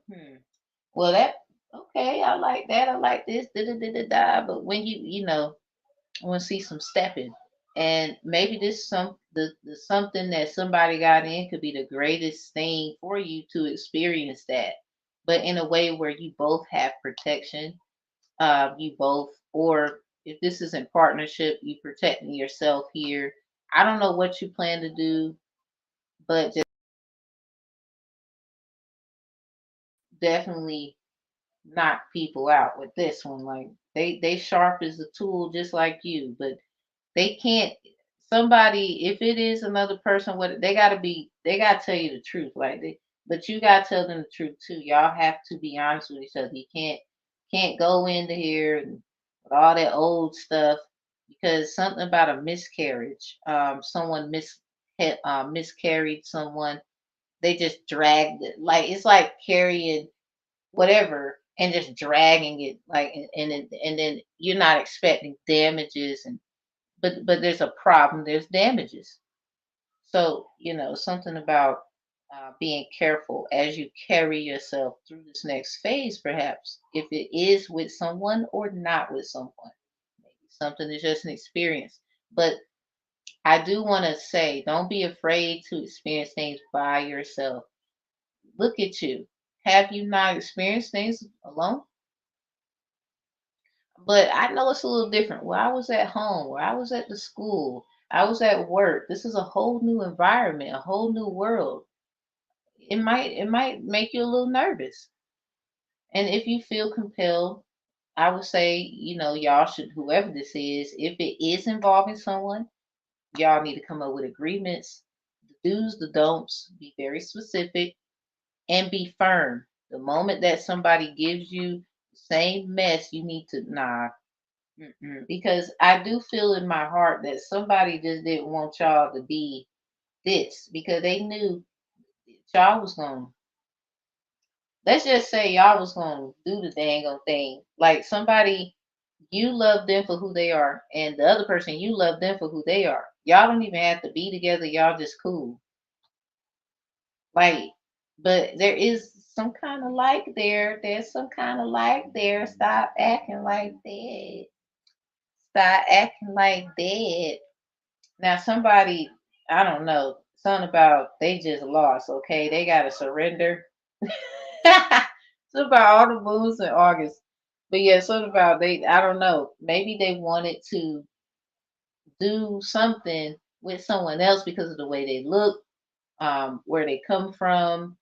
Speaker 1: well, that, okay, I like that. I like this, da da da da da. But when I want to see some stepping. And maybe this the something that somebody got in could be the greatest thing for you to experience that, but in a way where you both have protection. You both, or if this is in partnership, you protecting yourself here. I don't know what you plan to do, but just definitely knock people out with this one. Like they sharp as a tool, just like you, but they can't. Somebody, if it is another person, what they gotta tell you the truth. But you gotta tell them the truth too. Y'all have to be honest with each other. You can't go into here and with all that old stuff because something about a miscarriage. Someone miscarried someone. They just dragged it. Like it's like carrying whatever and just dragging it and then you're not expecting damages and but there's a problem, there's damages. So something about being careful as you carry yourself through this next phase, perhaps, if it is with someone or not with someone. Maybe something is just an experience. But I do want to say, don't be afraid to experience things by yourself. Look at you. Have you not experienced things alone? But I know it's a little different. Where I was at home, where I was at the school, I was at work. This is a whole new environment, a whole new world. It might make you a little nervous. And if you feel compelled, I would say, y'all should, whoever this is, if it is involving someone, y'all need to come up with agreements, the do's, the don'ts, be very specific, and be firm. The moment that somebody gives you the same mess, you need to, nah. Because I do feel in my heart that somebody just didn't want y'all to be this because they knew y'all was going to, let's just say y'all was going to do the dang old thing. Like somebody, you love them for who they are, and the other person, you love them for who they are. Y'all don't even have to be together. Y'all just cool. Like, but there is some kind of like there. There's some kind of like there. Stop acting like that. Stop acting like that. Now, somebody, I don't know, something about they just lost, okay? They got to surrender. Something about all the moons in August. But yeah, something about they, I don't know. Maybe they wanted to do something with someone else because of the way they look, where they come from.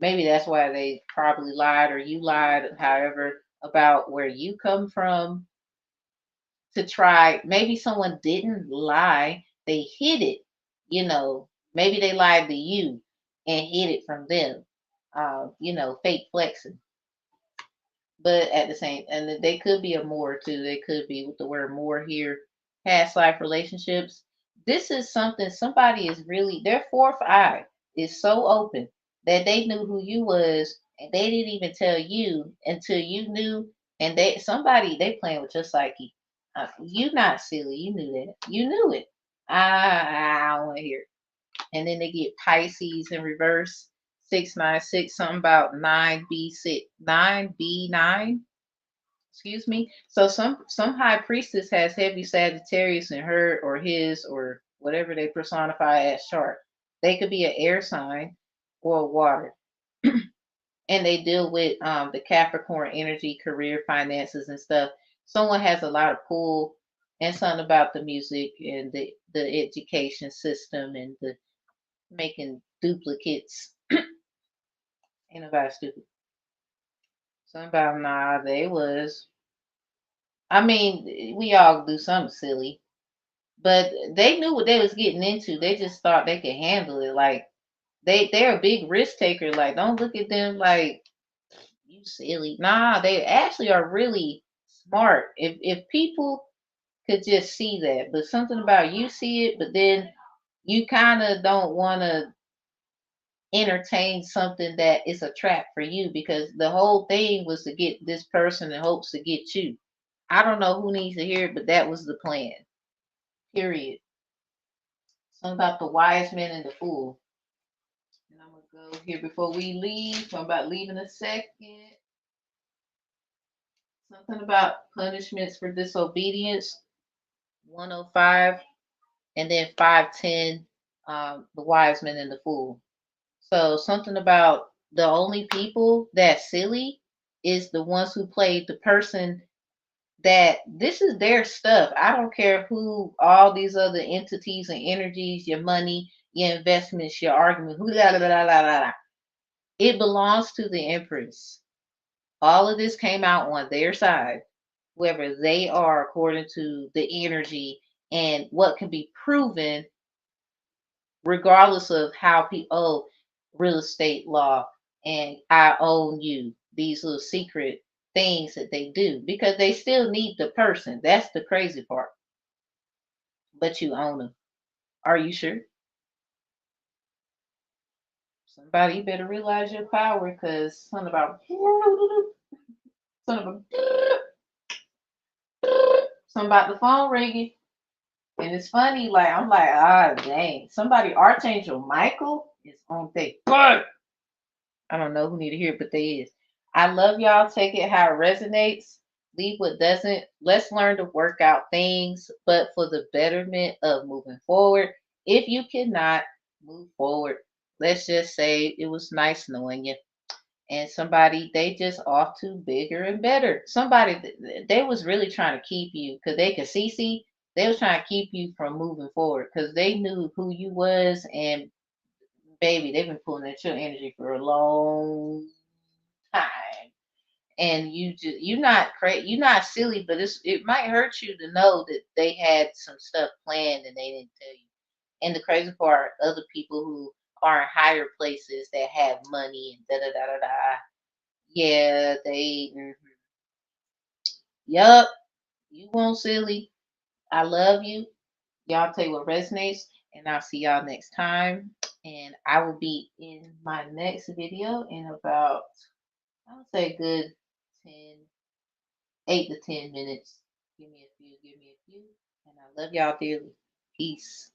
Speaker 1: Maybe that's why they probably lied or you lied, however, about where you come from to try. Maybe someone didn't lie, they hid it. Maybe they lied to you and hid it from them. Fake flexing. But at the same, and they could be a more too. They could be with the word more here. Past life relationships. This is something somebody is really, their fourth eye is so open that they knew who you was and they didn't even tell you until you knew. And they playing with your psyche. You not silly. You knew that. You knew it. I don't want to hear it. And then they get Pisces in reverse. 696, something about 9B6, 9B9. Excuse me. So some high priestess has heavy Sagittarius in her or his or whatever they personify as chart. They could be an air sign or water. And they deal with the Capricorn energy, career, finances, and stuff. Someone has a lot of pull and something about the music and the education system and the making duplicates. Ain't nobody stupid. Something about nah, they was. I mean, we all do something silly, but they knew what they was getting into. They just thought they could handle it. Like they're a big risk taker. Like don't look at them like you silly. Nah, they actually are really smart. If people could just see that, but something about you see it, but then you kind of don't want to entertain something that is a trap for you because the whole thing was to get this person in hopes to get you. I don't know who needs to hear it, but that was the plan. Period. Something about the wise men and the fool. And I'm gonna go here before we leave. I'm about leaving a second. Something about punishments for disobedience. 105 and then 510. The wise men and the fool. So something about the only people that's silly is the ones who played the person that this is their stuff. I don't care who all these other entities and energies, your money, your investments, your argument, who la la la la la la. It belongs to the Empress. All of this came out on their side, whoever they are according to the energy and what can be proven regardless of how people real estate law and I own you, these little secret things that they do because they still need the person. That's the crazy part. But you own them. Are you sure? Somebody you better realize your power because something about something about something about the phone ringing. And it's funny, like I'm like, ah dang. Somebody Archangel Michael is on their butt. I don't know who need to hear it, but they is. I love y'all. Take it how it resonates. Leave what doesn't. Let's learn to work out things, but for the betterment of moving forward. If you cannot move forward, let's just say it was nice knowing you. And somebody they just off to bigger and better. Somebody they was really trying to keep you because they could see they was trying to keep you from moving forward because they knew who you was and baby they've been pulling at your energy for a long time. And you're not silly, but it might hurt you to know that they had some stuff planned and they didn't tell you. And the crazy part, other people who are in higher places that have money and da da da da da. Yeah, yup, you won't silly. I love you. Y'all take what resonates, and I'll see y'all next time. And I will be in my next video in about, I would say, good 10, 8 to 10 minutes. Give me a few, and I love y'all dearly. Peace.